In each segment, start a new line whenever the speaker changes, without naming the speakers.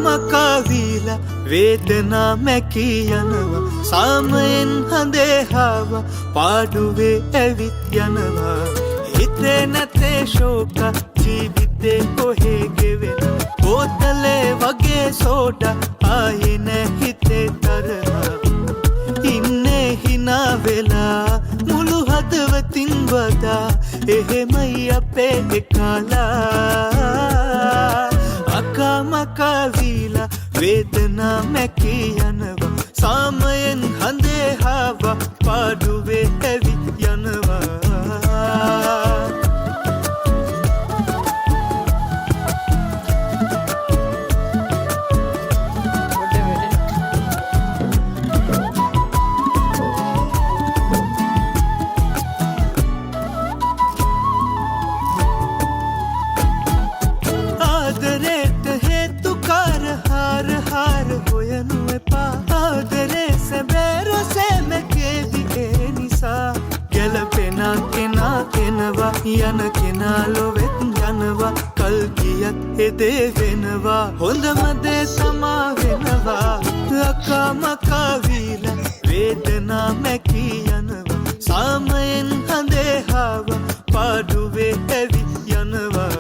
මකාවීලා වේදනා මැකී යනවා සාමයෙන් හඳේ හාවා පාඩුවේ ඇවිත් යනවා හිතේ නැතේ ශෝක ජීවිතේ කොහේ ගෙවෙන බෝතලේ වගේ සෝඩා ආයේ නැ හිතේ තරහා ඉන්නේ හිනා වෙලා මුළු හදවතින් වදා එහෙමයි අපේ එකලා අකා මකා වීලා වේදනා මැකී යනවා සාමයෙන් හඳේ හාවා පාඩුවේ ඇවිත් යනවා යන කෙනා ලොවෙත් යනවා කල් ගියත් එදේ වෙනවා හොඳම දේ තමා වෙනවා අකා මකා වීලා වේදනා මැකී යනවා සාමයෙන් හඳේ හාවා පාඩුවේ ඇවිත් යනවා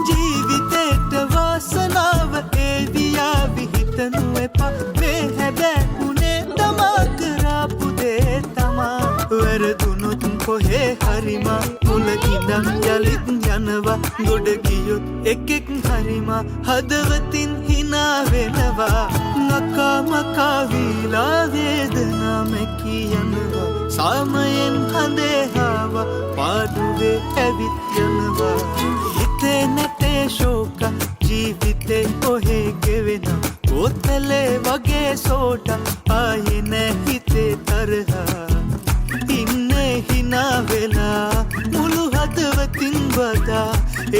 ජීවිතේට වාසනාව ඒදියා විහිතනු එපා මේ හැබැයි තමා කරාපු දේ තමා වැරදුනොත් කොහේ හරිමා මුලකින්දන් යලිත් යනවා ගොඩ ගියොත් එකෙක් හරිමා හදවතින් හිනා වෙනවා නකා මකා වීලා වේදනා මැකී යනවා සාමයෙන් හඳේ හාවා පාඩුවේ ඇවිත් යනවා හිතේ නැතේ ශෝක ජීවිතේ කොහේ ගෙවෙන බෝතලේ වගේ සෝඩා ආයේ නැ හිතේ තරහා ඉන්නේ හිනා වෙලා මුළු හදවතින් වදා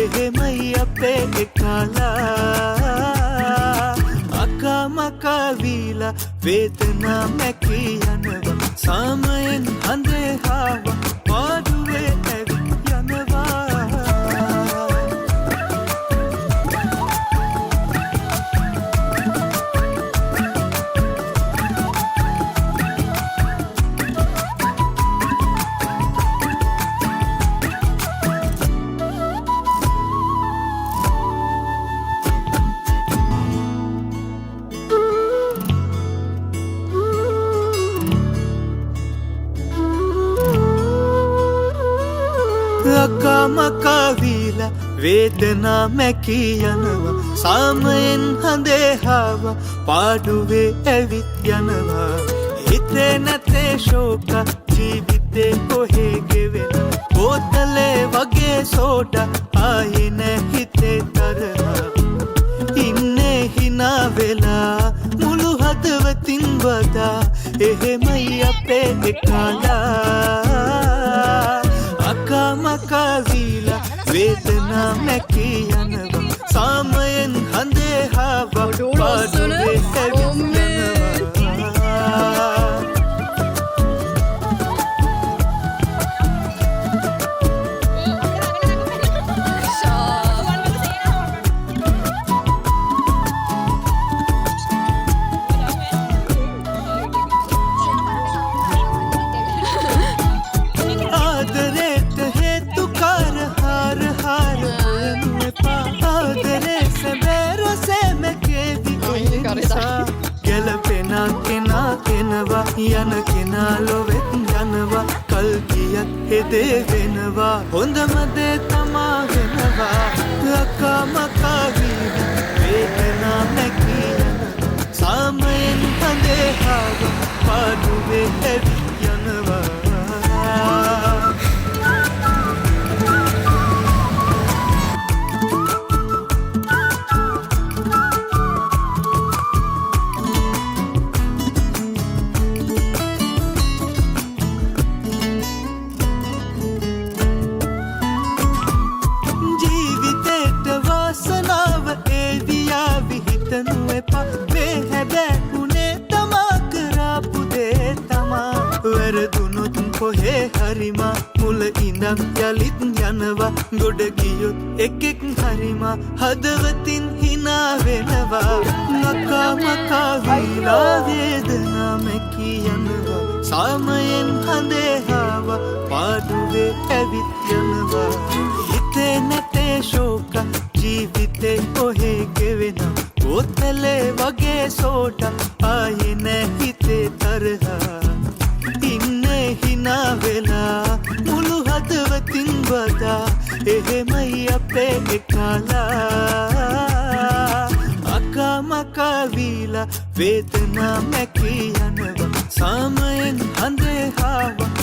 එහෙමයි අපේ එකලා අකා මකා වීලා වේදනා මැකී යනවා සාමයෙන් හඳේ හාවා පාඩුවේ ඇවිත් යනවා අකා මකා වීලා වේදනා මැකී යනවා සාමයෙන් හඳේ හාවා පාඩුවේ ඇවිත් යනවා හිතේ නැතේ ශෝක ජීවිතේ කොහේ ගෙවෙන බෝතලේ වගේ සෝඩා ආයේ නැ හිතේ තරහා ඉන්නේ හිනා වෙලා මුළු හදවතින් වදා එහෙමයි අපේ එකලා අකා මකා වීලා වේදනා මැකී යනවා සාමයෙන් හඳේ හාවා පාඩුවේ ඇවිත් යනවා ගැලපෙනා කෙනා කෙනවා යන කෙනා ලොවෙත් යනවා කල් ගියත් එදේ වෙනවා හොඳම දේ තමා වෙනවා අකා මකා වීලා වේදනා මැකී යනවා සාමයෙන් හඳේ හාවා පාඩුවේ ඇවිත් යනවා එපා මේ හැබැයි තමා කරපු දේ තමා වැරදුනොත් කොහේ හරිමා මුල ඉඳන් යලිත් යනවා ගොඩ ගියොත් එකෙක් හරිමා හදවතින් hina වෙනවා මකා මකා විලා වේදනා මැකී යනවා සාමයෙන් හඳේ හාවා පාඩුවේ ඇවිත් යනවා හිතේ නැතේ ශෝක ජීවිතේ කොහේ ගෙවෙනා බෝතලේ වගේ සෝට ආයේ නැ හිතේ තරහා ඉන්නේ hina වෙලා මුළු හදවතින් වදා එහෙමයි අපේ එකලා අකා මකා වීලා වේදනා මැකී යනවා සාමයෙන් හඳේ හාවා